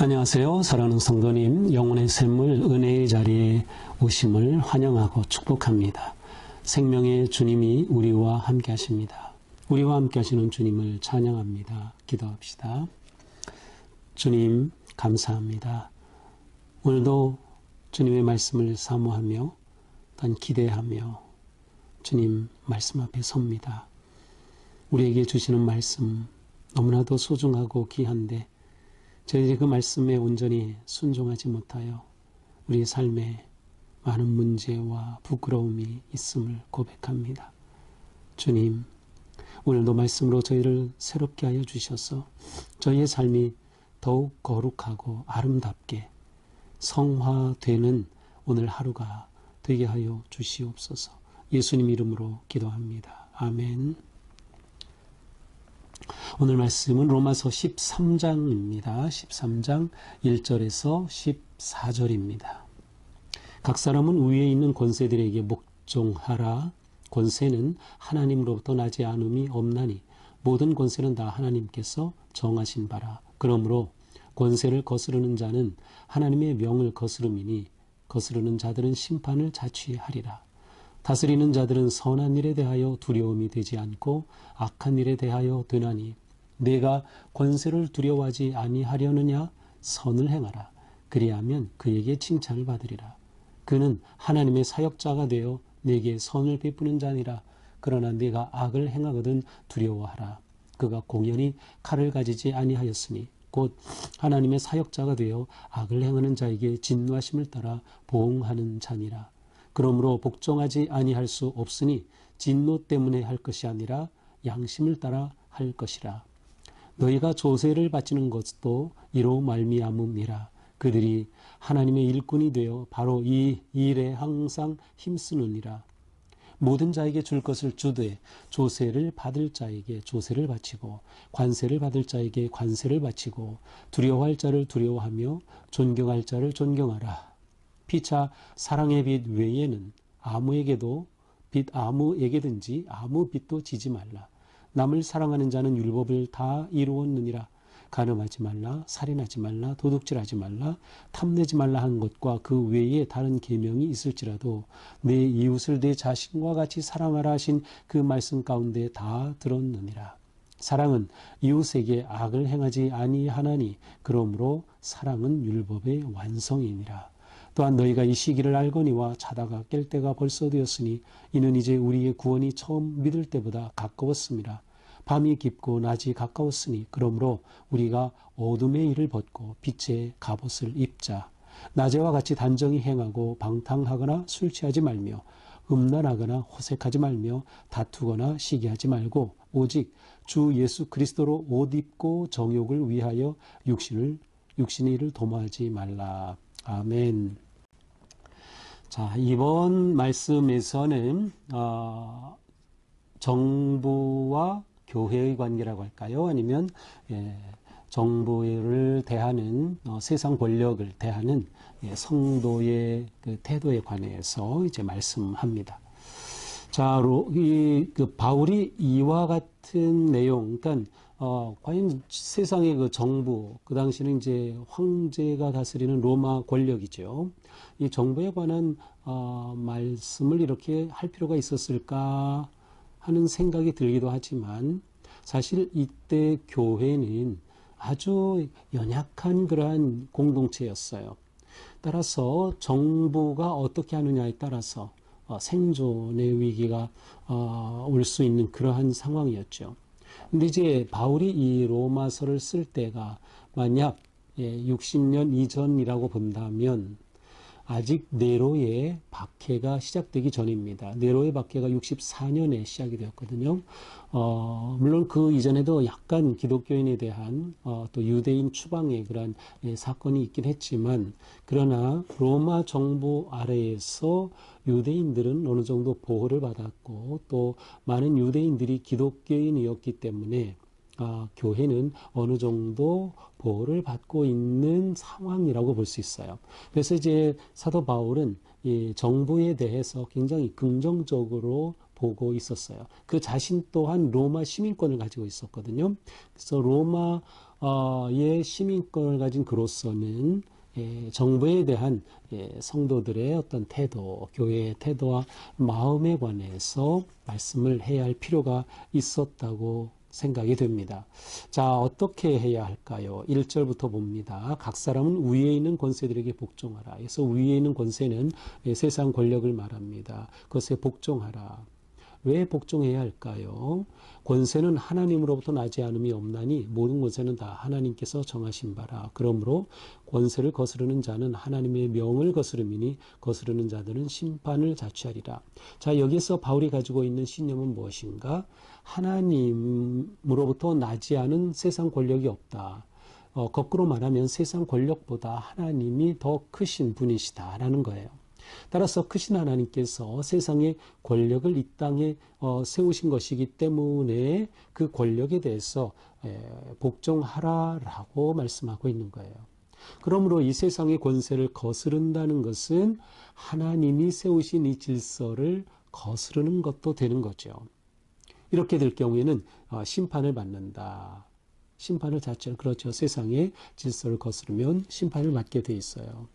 안녕하세요. 사랑하는 성도님, 영혼의 샘물 은혜의 자리에 오심을 환영하고 축복합니다. 생명의 주님이 우리와 함께 하십니다. 우리와 함께 하시는 주님을 찬양합니다. 기도합시다. 주님, 감사합니다. 오늘도 주님의 말씀을 사모하며 또한 기대하며 주님 말씀 앞에 섭니다. 우리에게 주시는 말씀 너무나도 소중하고 귀한데 저희들이 그 말씀에 온전히 순종하지 못하여 우리의 삶에 많은 문제와 부끄러움이 있음을 고백합니다. 주님, 오늘도 말씀으로 저희를 새롭게 하여 주셔서 저희의 삶이 더욱 거룩하고 아름답게 성화되는 오늘 하루가 되게 하여 주시옵소서. 예수님 이름으로 기도합니다. 아멘. 오늘 말씀은 로마서 13장입니다. 13장 1절에서 14절입니다. 각 사람은 위에 있는 권세들에게 복종하라. 권세는 하나님으로부터 나지 않음이 없나니 모든 권세는 다 하나님께서 정하신 바라. 그러므로 권세를 거스르는 자는 하나님의 명을 거스름이니 거스르는 자들은 심판을 자취하리라. 다스리는 자들은 선한 일에 대하여 두려움이 되지 않고 악한 일에 대하여 되나니 내가 권세를 두려워하지 아니하려느냐? 선을 행하라. 그리하면 그에게 칭찬을 받으리라. 그는 하나님의 사역자가 되어 내게 선을 베푸는 자니라. 그러나 내가 악을 행하거든 두려워하라. 그가 공연히 칼을 가지지 아니하였으니 곧 하나님의 사역자가 되어 악을 행하는 자에게 진노하심을 따라 보응하는 자니라. 그러므로 복종하지 아니할 수 없으니 진노 때문에 할 것이 아니라 양심을 따라 할 것이라. 너희가 조세를 바치는 것도 이로 말미암음이라. 그들이 하나님의 일꾼이 되어 바로 이 일에 항상 힘쓰느니라. 모든 자에게 줄 것을 주되 조세를 받을 자에게 조세를 바치고 관세를 받을 자에게 관세를 바치고 두려워할 자를 두려워하며 존경할 자를 존경하라. 피차 사랑의 빚 외에는 아무에게든지 아무 빚도 지지 말라. 남을 사랑하는 자는 율법을 다 이루었느니라. 간음하지 말라, 살인하지 말라, 도둑질하지 말라, 탐내지 말라 한 것과 그 외에 다른 계명이 있을지라도 내 이웃을 내 자신과 같이 사랑하라 하신 그 말씀 가운데 다 들었느니라. 사랑은 이웃에게 악을 행하지 아니하나니 그러므로 사랑은 율법의 완성이니라. 또한 너희가 이 시기를 알거니와 자다가 깰 때가 벌써 되었으니 이는 이제 우리의 구원이 처음 믿을 때보다 가까웠습니다. 밤이 깊고 낮이 가까웠으니 그러므로 우리가 어둠의 일을 벗고 빛의 갑옷을 입자. 낮에와 같이 단정히 행하고 방탕하거나 술 취하지 말며 음란하거나 호색하지 말며 다투거나 시기하지 말고 오직 주 예수 그리스도로 옷 입고 정욕을 위하여 육신의 일을 도모하지 말라. 아멘. 자, 이번 말씀에서는 정부와 교회의 관계라고 할까요? 아니면 정부를 대하는 세상 권력을 대하는 성도의 그 태도에 관해서 이제 말씀합니다. 자, 바울이 이와 같은 내용, 그러니까 과연 세상의 그 정부, 그 당시는 이제 황제가 다스리는 로마 권력이죠. 이 정부에 관한 말씀을 이렇게 할 필요가 있었을까 하는 생각이 들기도 하지만 사실 이때 교회는 아주 연약한 그러한 공동체였어요. 따라서 정부가 어떻게 하느냐에 따라서 생존의 위기가 올 수 있는 그러한 상황이었죠. 근데 이제 바울이 이 로마서를 쓸 때가 만약 60년 이전이라고 본다면 아직 네로의 박해가 시작되기 전입니다. 네로의 박해가 64년에 시작이 되었거든요. 물론 그 이전에도 약간 기독교인에 대한 또 유대인 추방의 그런 사건이 있긴 했지만 그러나 로마 정부 아래에서 유대인들은 어느 정도 보호를 받았고 또 많은 유대인들이 기독교인이었기 때문에 교회는 어느 정도 보호를 받고 있는 상황이라고 볼 수 있어요. 그래서 이제 사도 바울은 이 정부에 대해서 굉장히 긍정적으로 보고 있었어요. 그 자신 또한 로마 시민권을 가지고 있었거든요. 그래서 로마 의 시민권을 가진 그로서는 정부에 대한 성도들의 어떤 태도, 교회의 태도와 마음에 관해서 말씀을 해야 할 필요가 있었다고 생각이 됩니다. 자, 어떻게 해야 할까요? 1절부터 봅니다. 각 사람은 위에 있는 권세들에게 복종하라. 그래서 위에 있는 권세는 세상 권력을 말합니다. 그것에 복종하라. 왜 복종해야 할까요? 권세는 하나님으로부터 나지 않음이 없나니 모든 권세는 다 하나님께서 정하신 바라. 그러므로 권세를 거스르는 자는 하나님의 명을 거스름이니 거스르는 자들은 심판을 자취하리라. 자, 여기서 바울이 가지고 있는 신념은 무엇인가? 하나님으로부터 나지 않은 세상 권력이 없다. 거꾸로 말하면 세상 권력보다 하나님이 더 크신 분이시다라는 거예요. 따라서 크신 하나님께서 세상의 권력을 이 땅에 세우신 것이기 때문에 그 권력에 대해서 복종하라라고 말씀하고 있는 거예요. 그러므로 이 세상의 권세를 거스른다는 것은 하나님이 세우신 이 질서를 거스르는 것도 되는 거죠. 이렇게 될 경우에는 심판을 받는다. 심판을 자체는 그렇죠. 세상의 질서를 거스르면 심판을 받게 돼 있어요.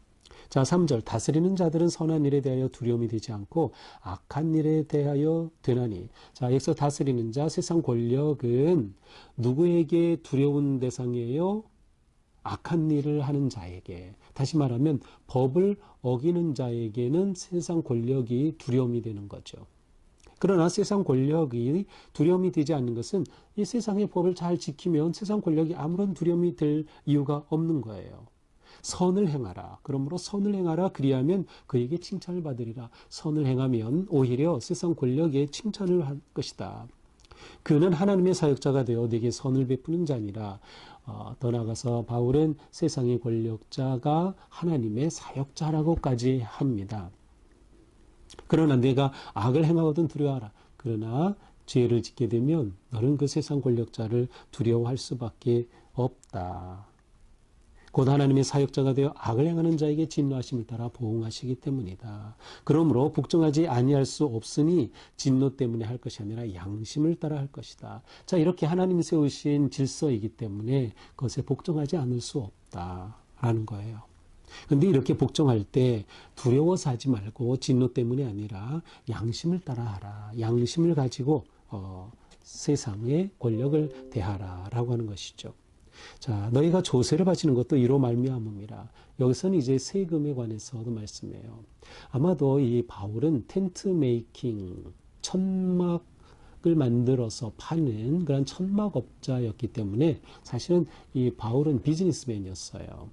자, 3절. 다스리는 자들은 선한 일에 대하여 두려움이 되지 않고 악한 일에 대하여 되나니. 자, 여기서 다스리는 자, 세상 권력은 누구에게 두려운 대상이에요? 악한 일을 하는 자에게. 다시 말하면 법을 어기는 자에게는 세상 권력이 두려움이 되는 거죠. 그러나 세상 권력이 두려움이 되지 않는 것은 이 세상의 법을 잘 지키면 세상 권력이 아무런 두려움이 될 이유가 없는 거예요. 선을 행하라. 그러므로 선을 행하라. 그리하면 그에게 칭찬을 받으리라. 선을 행하면 오히려 세상 권력에 칭찬을 할 것이다. 그는 하나님의 사역자가 되어 내게 선을 베푸는 자니라. 더 나아가서 바울은 세상의 권력자가 하나님의 사역자라고까지 합니다. 그러나 내가 악을 행하거든 두려워하라. 그러나 죄를 짓게 되면 너는 그 세상 권력자를 두려워할 수밖에 없다. 곧 하나님의 사역자가 되어 악을 행하는 자에게 진노하심을 따라 보응하시기 때문이다. 그러므로 복종하지 아니할 수 없으니 진노 때문에 할 것이 아니라 양심을 따라 할 것이다. 자, 이렇게 하나님이 세우신 질서이기 때문에 그것에 복종하지 않을 수 없다라는 거예요. 근데 이렇게 복종할 때 두려워서 하지 말고 진노 때문이 아니라 양심을 따라 하라. 양심을 가지고 세상의 권력을 대하라라고 하는 것이죠. 자, 너희가 조세를 바치는 것도 이로 말미암음이라. 여기서는 이제 세금에 관해서도 말씀해요. 아마도 이 바울은 텐트 메이킹, 천막을 만들어서 파는 그런 천막업자였기 때문에 사실은 이 바울은 비즈니스맨이었어요.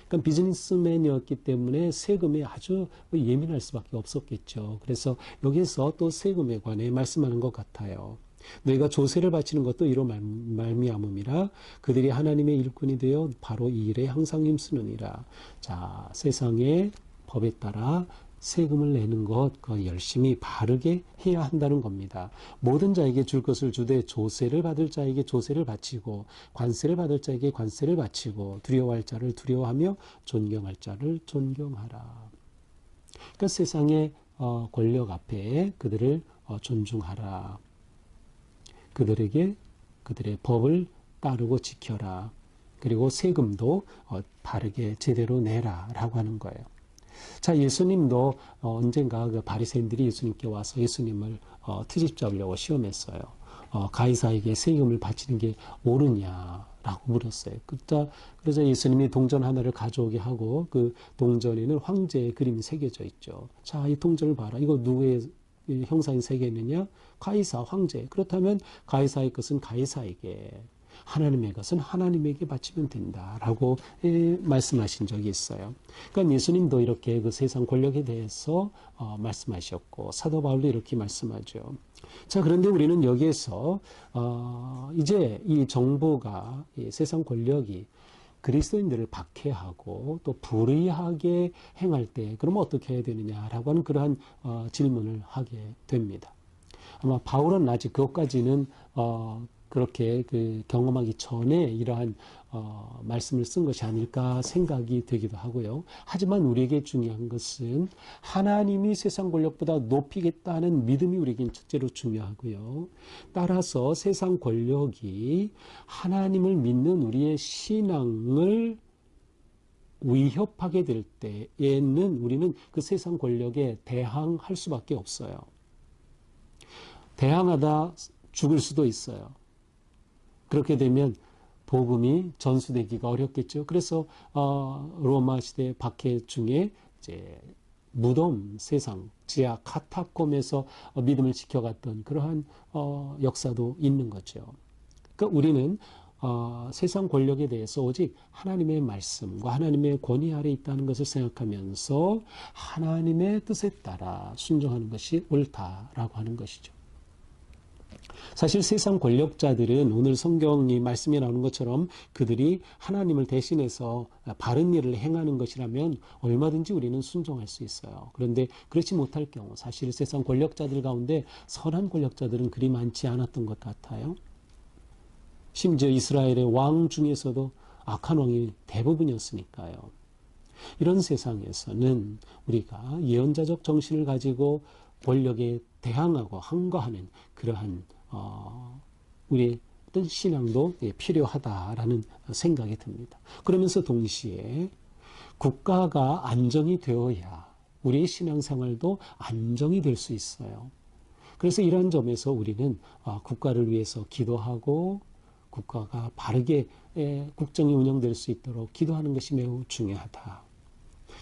그러니까 비즈니스맨이었기 때문에 세금에 아주 예민할 수밖에 없었겠죠. 그래서 여기서 또 세금에 관해 말씀하는 것 같아요. 너희가 조세를 바치는 것도 이로 말미암음이라. 그들이 하나님의 일꾼이 되어 바로 이 일에 항상 힘쓰느니라. 자, 세상의 법에 따라 세금을 내는 것, 그 열심히 바르게 해야 한다는 겁니다. 모든 자에게 줄 것을 주되 조세를 받을 자에게 조세를 바치고 관세를 받을 자에게 관세를 바치고 두려워할 자를 두려워하며 존경할 자를 존경하라. 그러니까 세상의 권력 앞에 그들을 존중하라. 그들에게 그들의 법을 따르고 지켜라. 그리고 세금도 바르게 제대로 내라라고 하는 거예요. 자, 예수님도 언젠가 그 바리새인들이 예수님께 와서 예수님을 트집 잡으려고 시험했어요. 가이사에게 세금을 바치는 게 옳으냐라고 물었어요. 그러자 예수님이 동전 하나를 가져오게 하고 그 동전에는 황제의 그림이 새겨져 있죠. 자, 이 동전을 봐라. 이거 누구의 형상이 새겨있느냐? 가이사 황제. 그렇다면 가이사의 것은 가이사에게, 하나님의 것은 하나님에게 바치면 된다라고 말씀하신 적이 있어요. 그러니까 예수님도 이렇게 그 세상 권력에 대해서 말씀하셨고 사도 바울도 이렇게 말씀하죠. 자, 그런데 우리는 여기에서 이제 이 정부가, 이 세상 권력이 그리스도인들을 박해하고 또 불의하게 행할 때 그러면 어떻게 해야 되느냐라고 하는 그러한 질문을 하게 됩니다. 아마 바울은 아직 그것까지는 그렇게 경험하기 전에 이러한 말씀을 쓴 것이 아닐까 생각이 되기도 하고요. 하지만 우리에게 중요한 것은 하나님이 세상 권력보다 높이겠다는 믿음이 우리에겐 첫째로 중요하고요. 따라서 세상 권력이 하나님을 믿는 우리의 신앙을 위협하게 될 때에는 우리는 그 세상 권력에 대항할 수밖에 없어요. 대항하다 죽을 수도 있어요. 그렇게 되면 복음이 전수되기가 어렵겠죠. 그래서 로마 시대 박해 중에 이제 무덤 세상 지하 카타콤에서 믿음을 지켜갔던 그러한 역사도 있는 거죠. 그러니까 우리는 세상 권력에 대해서 오직 하나님의 말씀과 하나님의 권위 아래 있다는 것을 생각하면서 하나님의 뜻에 따라 순종하는 것이 옳다라고 하는 것이죠. 사실 세상 권력자들은 오늘 성경이 말씀에 나오는 것처럼 그들이 하나님을 대신해서 바른 일을 행하는 것이라면 얼마든지 우리는 순종할 수 있어요. 그런데 그렇지 못할 경우 사실 세상 권력자들 가운데 선한 권력자들은 그리 많지 않았던 것 같아요. 심지어 이스라엘의 왕 중에서도 악한 왕이 대부분이었으니까요. 이런 세상에서는 우리가 예언자적 정신을 가지고 권력에 대항하고 항거하는 그러한 우리의 어떤 신앙도 필요하다라는 생각이 듭니다. 그러면서 동시에 국가가 안정이 되어야 우리의 신앙생활도 안정이 될 수 있어요. 그래서 이런 점에서 우리는 국가를 위해서 기도하고 국가가 바르게 국정이 운영될 수 있도록 기도하는 것이 매우 중요하다.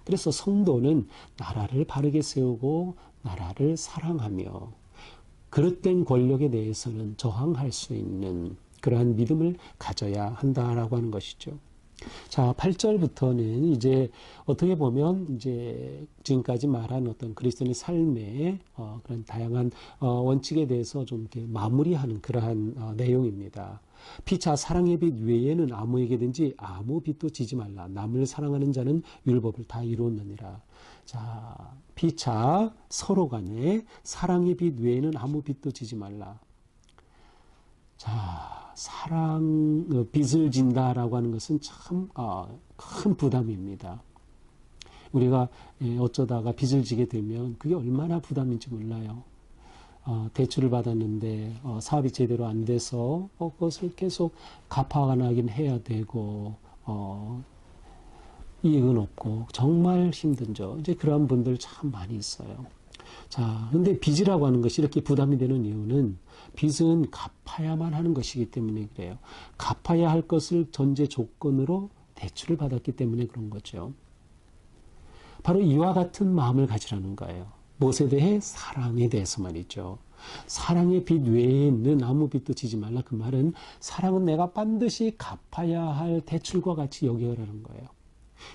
그래서 성도는 나라를 바르게 세우고 나라를 사랑하며 그릇된 권력에 대해서는 저항할 수 있는 그러한 믿음을 가져야 한다라고 하는 것이죠. 자, 8절부터는 이제 어떻게 보면 이제 지금까지 말한 어떤 그리스도인의 삶의 그런 다양한 원칙에 대해서 좀 이렇게 마무리하는 그러한 내용입니다. 피차 사랑의 빛 외에는 아무에게든지 아무 빚도 지지 말라. 남을 사랑하는 자는 율법을 다 이루었느니라. 자, 피차 서로 간에 사랑의 빛 외에는 아무 빚도 지지 말라. 자, 빚을 진다라고 하는 것은 참 큰 부담입니다. 우리가 어쩌다가 빚을 지게 되면 그게 얼마나 부담인지 몰라요. 대출을 받았는데 사업이 제대로 안 돼서 그것을 계속 갚아가긴 해야 되고 이익은 없고 정말 힘든죠. 이제 그러한 분들 참 많이 있어요. 자, 근데 빚이라고 하는 것이 이렇게 부담이 되는 이유는 빚은 갚아야만 하는 것이기 때문에 그래요. 갚아야 할 것을 전제 조건으로 대출을 받았기 때문에 그런 거죠. 바로 이와 같은 마음을 가지라는 거예요. 무엇에 대해? 사랑에 대해서 말이죠. 사랑의 빚 외에는 아무 빚도 지지 말라. 그 말은 사랑은 내가 반드시 갚아야 할 대출과 같이 여겨라는 거예요.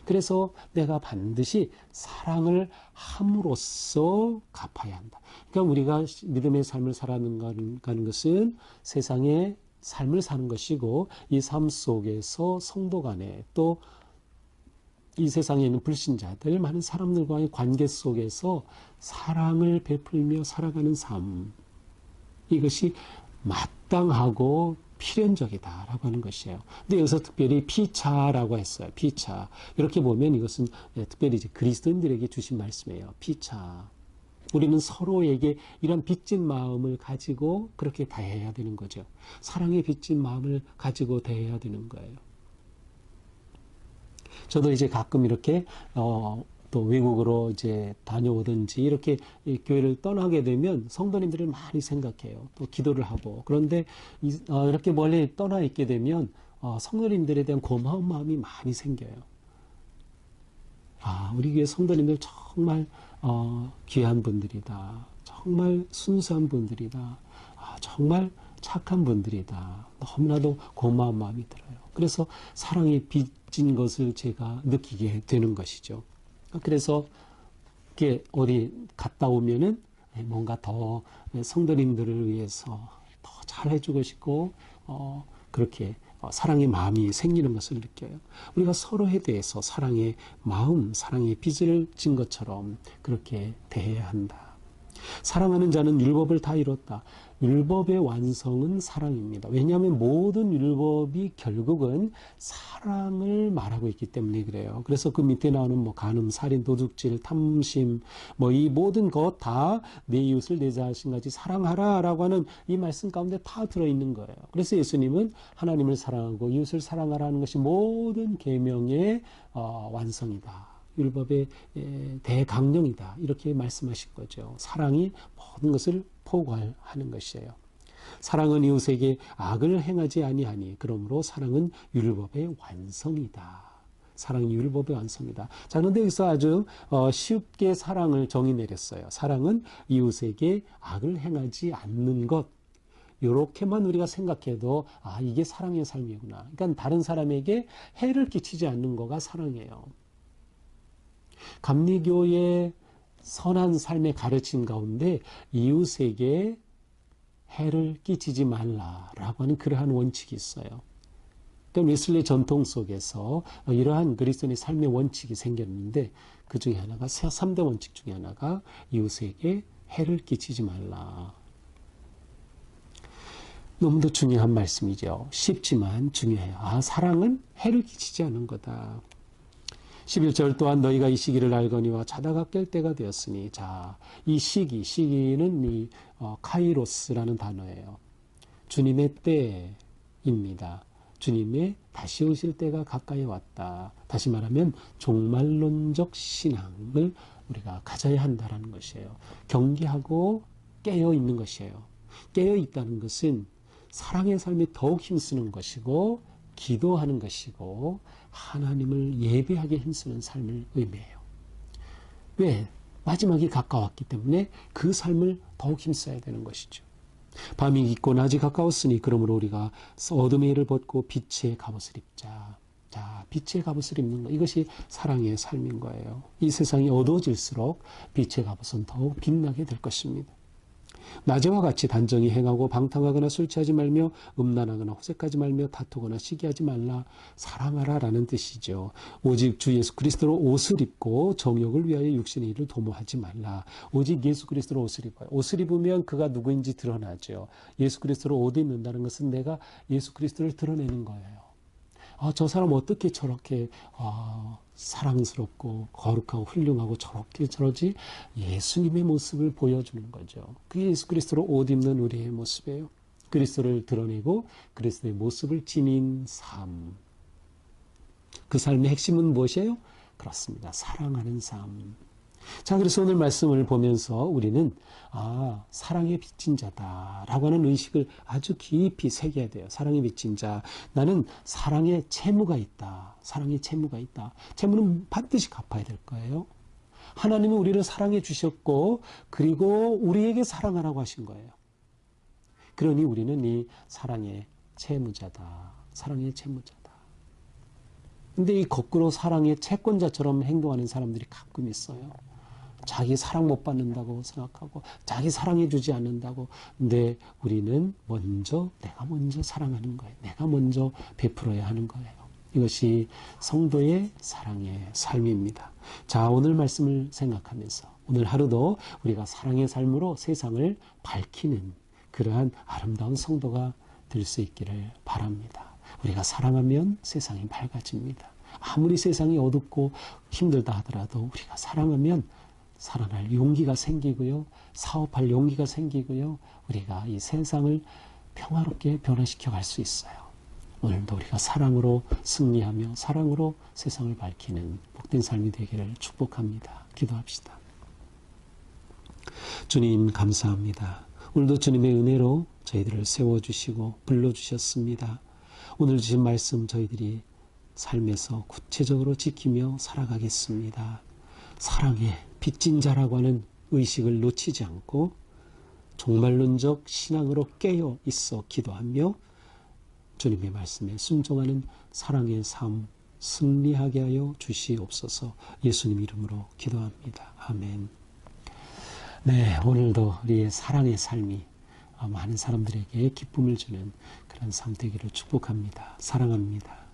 그래서 내가 반드시 사랑을 함으로써 갚아야 한다. 그러니까 우리가 믿음의 삶을 살아가는 것은 세상의 삶을 사는 것이고 이 삶 속에서 성도 간에 또 이 세상에 있는 불신자들, 많은 사람들과의 관계 속에서 사랑을 베풀며 살아가는 삶. 이것이 마땅하고 필연적이다라고 하는 것이에요. 근데 여기서 특별히 피차라고 했어요. 피차. 이렇게 보면 이것은 특별히 이제 그리스도인들에게 주신 말씀이에요. 피차. 우리는 서로에게 이런 빚진 마음을 가지고 그렇게 대해야 되는 거죠. 사랑의 빚진 마음을 가지고 대해야 되는 거예요. 저도 이제 가끔 이렇게 또 외국으로 이제 다녀오든지 이렇게 교회를 떠나게 되면 성도님들을 많이 생각해요. 또 기도를 하고. 그런데 이렇게 멀리 떠나 있게 되면 성도님들에 대한 고마운 마음이 많이 생겨요. 우리 교회 성도님들 정말 귀한 분들이다. 정말 순수한 분들이다. 정말 착한 분들이다. 너무나도 고마운 마음이 들어요. 그래서 사랑에 빚진 것을 제가 느끼게 되는 것이죠. 그래서 이렇게 어디 갔다 오면은 뭔가 더 성도님들을 위해서 더 잘해주고 싶고 그렇게 사랑의 마음이 생기는 것을 느껴요. 우리가 서로에 대해서 사랑의 마음, 사랑의 빚을 진 것처럼 그렇게 대해야 한다. 사랑하는 자는 율법을 다 이뤘다. 율법의 완성은 사랑입니다. 왜냐하면 모든 율법이 결국은 사랑을 말하고 있기 때문에 그래요. 그래서 그 밑에 나오는 뭐 간음, 살인, 도둑질, 탐심, 뭐 이 모든 것 다 내 이웃을 내 자신같이 사랑하라라고 하는 이 말씀 가운데 다 들어있는 거예요. 그래서 예수님은 하나님을 사랑하고 이웃을 사랑하라는 것이 모든 계명의 완성이다. 율법의 대강령이다. 이렇게 말씀하신 거죠. 사랑이 모든 것을 포괄하는 것이에요. 사랑은 이웃에게 악을 행하지 아니하니 그러므로 사랑은 율법의 완성이다. 사랑이 율법의 완성이다. 자, 그런데 여기서 아주 쉽게 사랑을 정의 내렸어요. 사랑은 이웃에게 악을 행하지 않는 것. 이렇게만 우리가 생각해도 이게 사랑의 삶이구나. 그러니까 다른 사람에게 해를 끼치지 않는 거가 사랑이에요. 감리교의 선한 삶의 가르침 가운데 이웃에게 해를 끼치지 말라라고 하는 그러한 원칙이 있어요. 그러니까 웨슬리 전통 속에서 이러한 그리스도인의 삶의 원칙이 생겼는데 그 중에 하나가 3대 원칙 중에 하나가 이웃에게 해를 끼치지 말라. 너무도 중요한 말씀이죠. 쉽지만 중요해요. 사랑은 해를 끼치지 않은 거다. 11절 또한 너희가 이 시기를 알거니와 자다가 깰 때가 되었으니. 자, 이 시기는 이 카이로스라는 단어예요. 주님의 때입니다. 주님의 다시 오실 때가 가까이 왔다. 다시 말하면 종말론적 신앙을 우리가 가져야 한다는 것이에요. 경계하고 깨어 있는 것이에요. 깨어 있다는 것은 사랑의 삶에 더욱 힘쓰는 것이고 기도하는 것이고 하나님을 예배하게 힘쓰는 삶을 의미해요. 왜? 마지막이 가까웠기 때문에 그 삶을 더욱 힘써야 되는 것이죠. 밤이 깊고 낮이 가까웠으니 그러므로 우리가 어둠의 일을 벗고 빛의 갑옷을 입자. 자, 빛의 갑옷을 입는 것, 이것이 사랑의 삶인 거예요. 이 세상이 어두워질수록 빛의 갑옷은 더욱 빛나게 될 것입니다. 낮에와 같이 단정히 행하고 방탕하거나 술 취하지 말며 음란하거나 호색하지 말며 다투거나 시기하지 말라. 사랑하라 라는 뜻이죠. 오직 주 예수 그리스도로 옷을 입고 정욕을 위하여 육신의 일을 도모하지 말라. 오직 예수 그리스도로 옷을 입어요. 옷을 입으면 그가 누구인지 드러나죠. 예수 그리스도로 옷을 입는다는 것은 내가 예수 그리스도를 드러내는 거예요. 저 사람 어떻게 저렇게 사랑스럽고 거룩하고 훌륭하고 저러지? 예수님의 모습을 보여주는 거죠. 그게 예수 그리스도로 옷 입는 우리의 모습이에요. 그리스도를 드러내고 그리스도의 모습을 지닌 삶. 그 삶의 핵심은 무엇이에요? 그렇습니다. 사랑하는 삶. 자, 그래서 오늘 말씀을 보면서 우리는 사랑의 빚진 자다라고 하는 의식을 아주 깊이 새겨야 돼요. 사랑의 빚진 자. 나는 사랑의 채무가 있다. 사랑의 채무가 있다. 채무는 반드시 갚아야 될 거예요. 하나님은 우리를 사랑해 주셨고 그리고 우리에게 사랑하라고 하신 거예요. 그러니 우리는 이 사랑의 채무자다. 사랑의 채무자다. 근데 이 거꾸로 사랑의 채권자처럼 행동하는 사람들이 가끔 있어요. 자기 사랑 못 받는다고 생각하고 자기 사랑해 주지 않는다고. 근데 우리는 내가 먼저 사랑하는 거예요. 내가 먼저 베풀어야 하는 거예요. 이것이 성도의 사랑의 삶입니다. 자, 오늘 말씀을 생각하면서 오늘 하루도 우리가 사랑의 삶으로 세상을 밝히는 그러한 아름다운 성도가 될 수 있기를 바랍니다. 우리가 사랑하면 세상이 밝아집니다. 아무리 세상이 어둡고 힘들다 하더라도 우리가 사랑하면 살아날 용기가 생기고요. 사업할 용기가 생기고요. 우리가 이 세상을 평화롭게 변화시켜 갈 수 있어요. 오늘도 우리가 사랑으로 승리하며 사랑으로 세상을 밝히는 복된 삶이 되기를 축복합니다. 기도합시다. 주님 감사합니다. 오늘도 주님의 은혜로 저희들을 세워주시고 불러주셨습니다. 오늘 주신 말씀 저희들이 삶에서 구체적으로 지키며 살아가겠습니다. 사랑의 빚진 자라고 하는 의식을 놓치지 않고 종말론적 신앙으로 깨어 있어 기도하며 주님의 말씀에 순종하는 사랑의 삶 승리하게 하여 주시옵소서. 예수님 이름으로 기도합니다. 아멘. 네, 오늘도 우리의 사랑의 삶이 많은 사람들에게 기쁨을 주는 그런 삶 되기를 축복합니다. 사랑합니다.